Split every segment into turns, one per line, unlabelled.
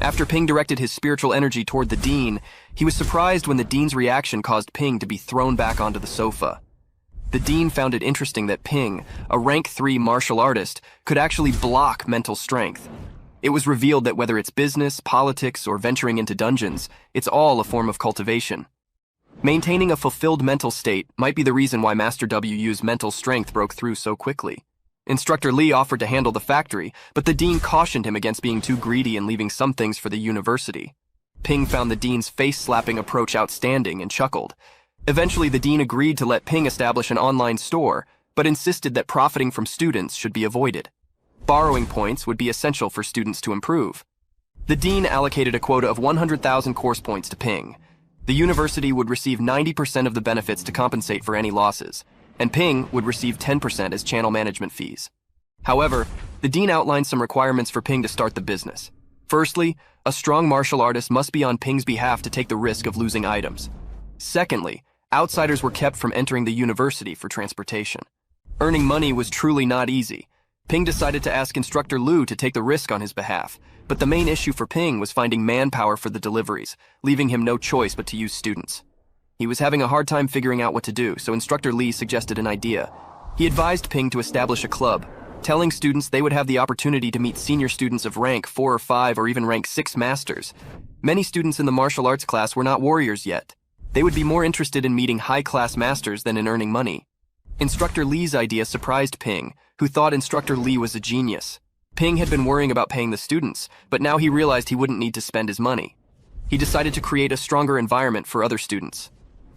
After Ping directed his spiritual energy toward the dean, he was surprised when the dean's reaction caused Ping to be thrown back onto the sofa. The dean found it interesting that Ping, a rank 3 martial artist, could actually block mental strength. It was revealed that whether it's business, politics, or venturing into dungeons, it's all a form of cultivation. Maintaining a fulfilled mental state might be the reason why Master WU's mental strength broke through so quickly. Instructor Lee offered to handle the factory, but the dean cautioned him against being too greedy and leaving some things for the university. Ping found the dean's face-slapping approach outstanding and chuckled. Eventually, the dean agreed to let Ping establish an online store, but insisted that profiting from students should be avoided. Borrowing points would be essential for students to improve. The dean allocated a quota of 100,000 course points to Ping. The university would receive 90% of the benefits to compensate for any losses, and Ping would receive 10% as channel management fees. However, the dean outlined some requirements for Ping to start the business. Firstly, a strong martial artist must be on Ping's behalf to take the risk of losing items. Secondly, outsiders were kept from entering the university for transportation. Earning money was truly not easy. Ping decided to ask Instructor Lu to take the risk on his behalf, but the main issue for Ping was finding manpower for the deliveries, leaving him no choice but to use students. He was having a hard time figuring out what to do, so Instructor Lee suggested an idea. He advised Ping to establish a club, telling students they would have the opportunity to meet senior students of rank 4 or 5 or even rank 6 masters. Many students in the martial arts class were not warriors yet. They would be more interested in meeting high-class masters than in earning money. Instructor Lee's idea surprised Ping, who thought Instructor Lee was a genius. Ping had been worrying about paying the students, but now he realized he wouldn't need to spend his money. He decided to create a stronger environment for other students.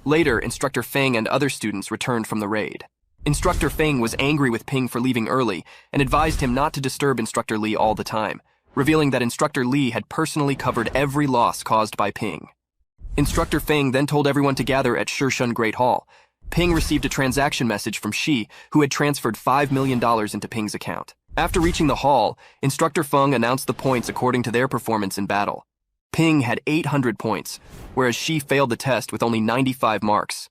Later, Instructor Feng and other students returned from the raid. Instructor Feng was angry with Ping for leaving early and advised him not to disturb Instructor Lee all the time, revealing that Instructor Lee had personally covered every loss caused by Ping. Instructor Feng then told everyone to gather at Shishun Great Hall. Ping received a transaction message from Shi, who had transferred $5 million into Ping's account. After reaching the hall, Instructor Feng announced the points according to their performance in battle. Ping had 800 points, whereas Shi failed the test with only 95 marks.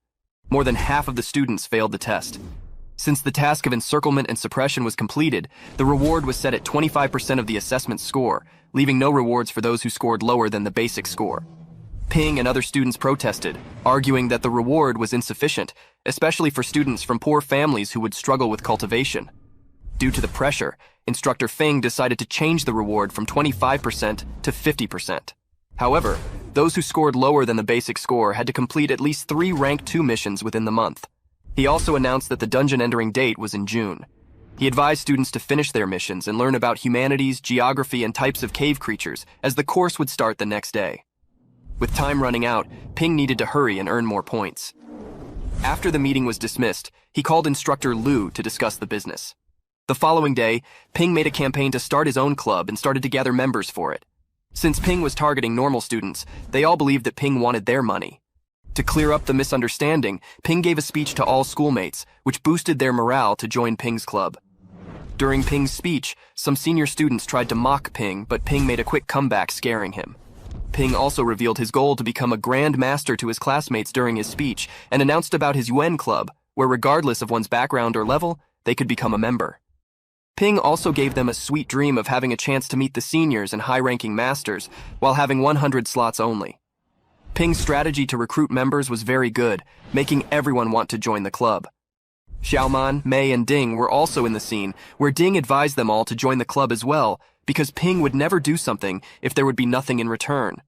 More than half of the students failed the test. Since the task of encirclement and suppression was completed, the reward was set at 25% of the assessment score, leaving no rewards for those who scored lower than the basic score. Ping and other students protested, arguing that the reward was insufficient, especially for students from poor families who would struggle with cultivation. Due to the pressure, Instructor Feng decided to change the reward from 25% to 50%. However, those who scored lower than the basic score had to complete at least 3 Rank 2 missions within the month. He also announced that the dungeon entering date was in June. He advised students to finish their missions and learn about humanities, geography, and types of cave creatures, as the course would start the next day. With time running out, Ping needed to hurry and earn more points. After the meeting was dismissed, he called Instructor Lu to discuss the business. The following day, Ping made a campaign to start his own club and started to gather members for it. Since Ping was targeting normal students, they all believed that Ping wanted their money. To clear up the misunderstanding, Ping gave a speech to all schoolmates, which boosted their morale to join Ping's club. During Ping's speech, some senior students tried to mock Ping, but Ping made a quick comeback, scaring him. Ping also revealed his goal to become a Grand Master to his classmates during his speech and announced about his Yuan Club, where regardless of one's background or level, they could become a member. Ping also gave them a sweet dream of having a chance to meet the seniors and high-ranking masters while having 100 slots only. Ping's strategy to recruit members was very good, making everyone want to join the club. Xiaoman, Mei, and Ding were also in the scene, where Ding advised them all to join the club as well, because Ping would never do something if there would be nothing in return.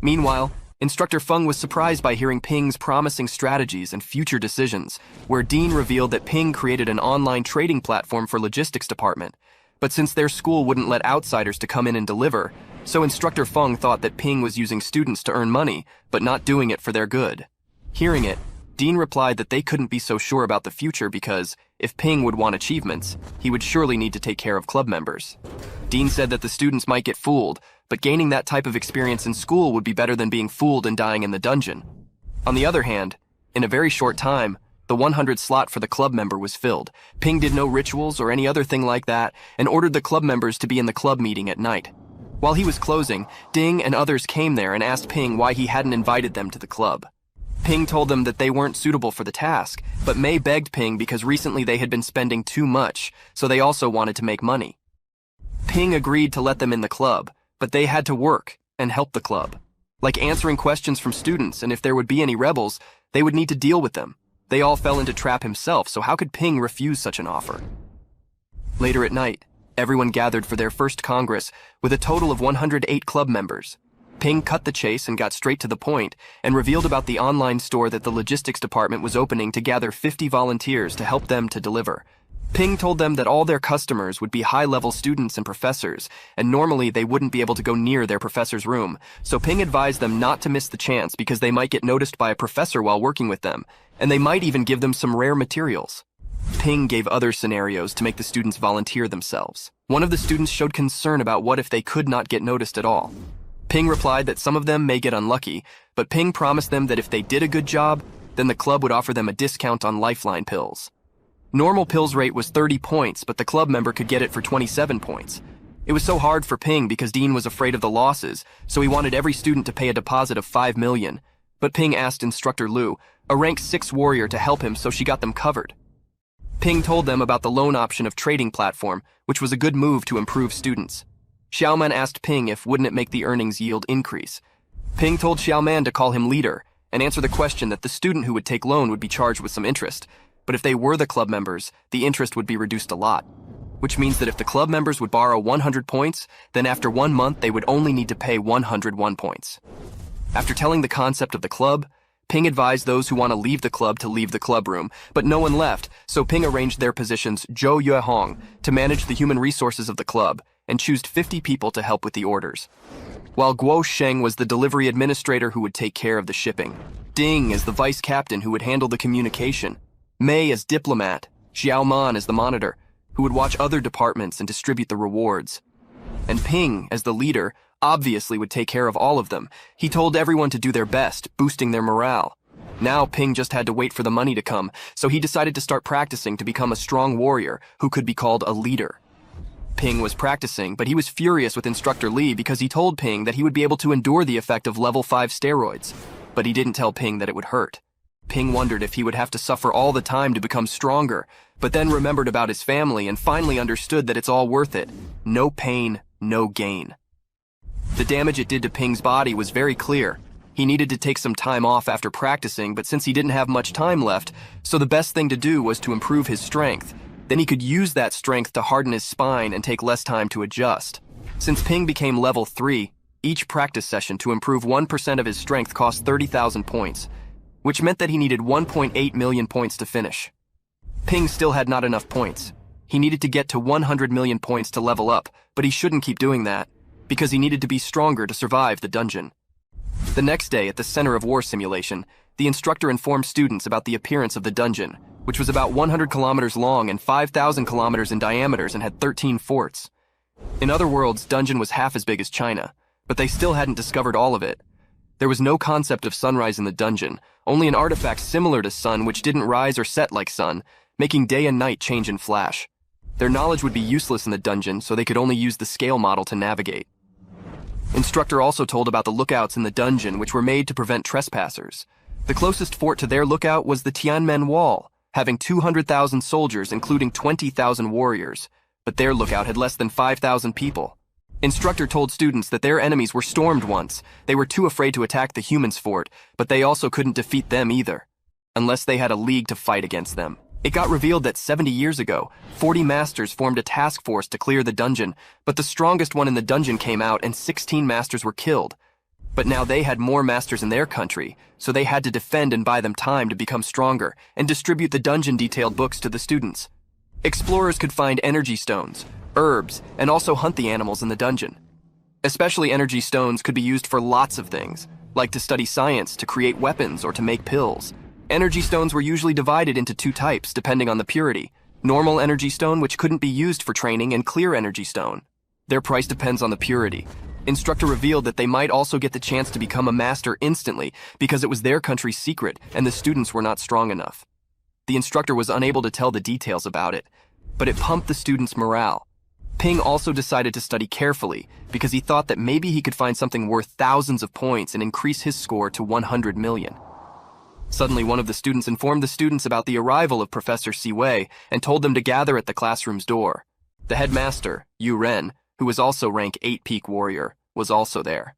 Meanwhile, Instructor Feng was surprised by hearing Ping's promising strategies and future decisions, where Dean revealed that Ping created an online trading platform for logistics department. But since their school wouldn't let outsiders to come in and deliver, so Instructor Feng thought that Ping was using students to earn money, but not doing it for their good. Hearing it, Dean replied that they couldn't be so sure about the future because, if Ping would want achievements, he would surely need to take care of club members. Dean said that the students might get fooled, but gaining that type of experience in school would be better than being fooled and dying in the dungeon. On the other hand, in a very short time, the 100 slot for the club member was filled. Ping did no rituals or any other thing like that and ordered the club members to be in the club meeting at night. While he was closing, Ding and others came there and asked Ping why he hadn't invited them to the club. Ping told them that they weren't suitable for the task, but Mei begged Ping because recently they had been spending too much, so they also wanted to make money. Ping agreed to let them in the club, but they had to work and help the club. Like answering questions from students, and if there would be any rebels, they would need to deal with them. They all fell into trap himself, so how could Ping refuse such an offer? Later at night, everyone gathered for their first Congress with a total of 108 club members. Ping cut the chase and got straight to the point and revealed about the online store that the logistics department was opening to gather 50 volunteers to help them to deliver. Ping told them that all their customers would be high-level students and professors, and normally they wouldn't be able to go near their professor's room, so Ping advised them not to miss the chance because they might get noticed by a professor while working with them, and they might even give them some rare materials. Ping gave other scenarios to make the students volunteer themselves. One of the students showed concern about what if they could not get noticed at all. Ping replied that some of them may get unlucky, but Ping promised them that if they did a good job, then the club would offer them a discount on lifeline pills. Normal pills rate was 30 points, but the club member could get it for 27 points. It was so hard for Ping because Dean was afraid of the losses, so he wanted every student to pay a deposit of 5 million. But Ping asked Instructor Lu, a rank 6 warrior, to help him, so she got them covered. Ping told them about the loan option of trading platform, which was a good move to improve students. Xiaoman asked Ping if wouldn't it make the earnings yield increase. Ping told Xiaoman to call him leader and answer the question that the student who would take loan would be charged with some interest, but if they were the club members, the interest would be reduced a lot, which means that if the club members would borrow 100 points, then after 1 month they would only need to pay 101 points. After telling the concept of the club, Ping advised those who want to leave the club to leave the club room, but no one left, so Ping arranged their positions Zhou Yuehong to manage the human resources of the club and chose 50 people to help with the orders, while Guo Sheng was the delivery administrator who would take care of the shipping, Ding as the vice captain who would handle the communication, Mei as diplomat, Xiao Man as the monitor, who would watch other departments and distribute the rewards, and Ping as the leader obviously would take care of all of them. He told everyone to do their best, boosting their morale. Now Ping just had to wait for the money to come, so he decided to start practicing to become a strong warrior who could be called a leader. Ping was practicing, but he was furious with Instructor Li because he told Ping that he would be able to endure the effect of level 5 steroids, but he didn't tell Ping that it would hurt. Ping wondered if he would have to suffer all the time to become stronger, but then remembered about his family and finally understood that it's all worth it. No pain, no gain. The damage it did to Ping's body was very clear. He needed to take some time off after practicing, but since he didn't have much time left, so the best thing to do was to improve his strength. Then he could use that strength to harden his spine and take less time to adjust. Since Ping became level 3, each practice session to improve 1% of his strength cost 30,000 points, which meant that he needed 1.8 million points to finish. Ping still had not enough points. He needed to get to 100 million points to level up, but he shouldn't keep doing that, because he needed to be stronger to survive the dungeon. The next day at the Center of War Simulation, the instructor informed students about the appearance of the dungeon, which was about 100 kilometers long and 5,000 kilometers in diameter and had 13 forts. In other worlds, dungeon was half as big as China, but they still hadn't discovered all of it. There was no concept of sunrise in the dungeon, only an artifact similar to sun which didn't rise or set like sun, making day and night change in flash. Their knowledge would be useless in the dungeon, so they could only use the scale model to navigate. Instructor also told about the lookouts in the dungeon, which were made to prevent trespassers. The closest fort to their lookout was the Tianmen Wall, having 200,000 soldiers, including 20,000 warriors, but their lookout had less than 5,000 people. Instructor told students that their enemies were stormed once. They were too afraid to attack the humans' fort, but they also couldn't defeat them either, unless they had a league to fight against them. It got revealed that 70 years ago, 40 masters formed a task force to clear the dungeon, but the strongest one in the dungeon came out and 16 masters were killed. But now they had more masters in their country, so they had to defend and buy them time to become stronger and distribute the dungeon detailed books to the students. Explorers could find energy stones, herbs, and also hunt the animals in the dungeon. Especially energy stones could be used for lots of things, like to study science, to create weapons, or to make pills. Energy stones were usually divided into 2 types depending on the purity: normal energy stone, which couldn't be used for training, and clear energy stone. Their price depends on the purity. Instructor revealed that they might also get the chance to become a master instantly because it was their country's secret and the students were not strong enough. The instructor was unable to tell the details about it, but it pumped the students' morale. Ping also decided to study carefully because he thought that maybe he could find something worth thousands of points and increase his score to 100 million. Suddenly, one of the students informed the students about the arrival of Professor Si Wei and told them to gather at the classroom's door. The headmaster, Yu Ren, who was also rank 8 peak warrior, was also there.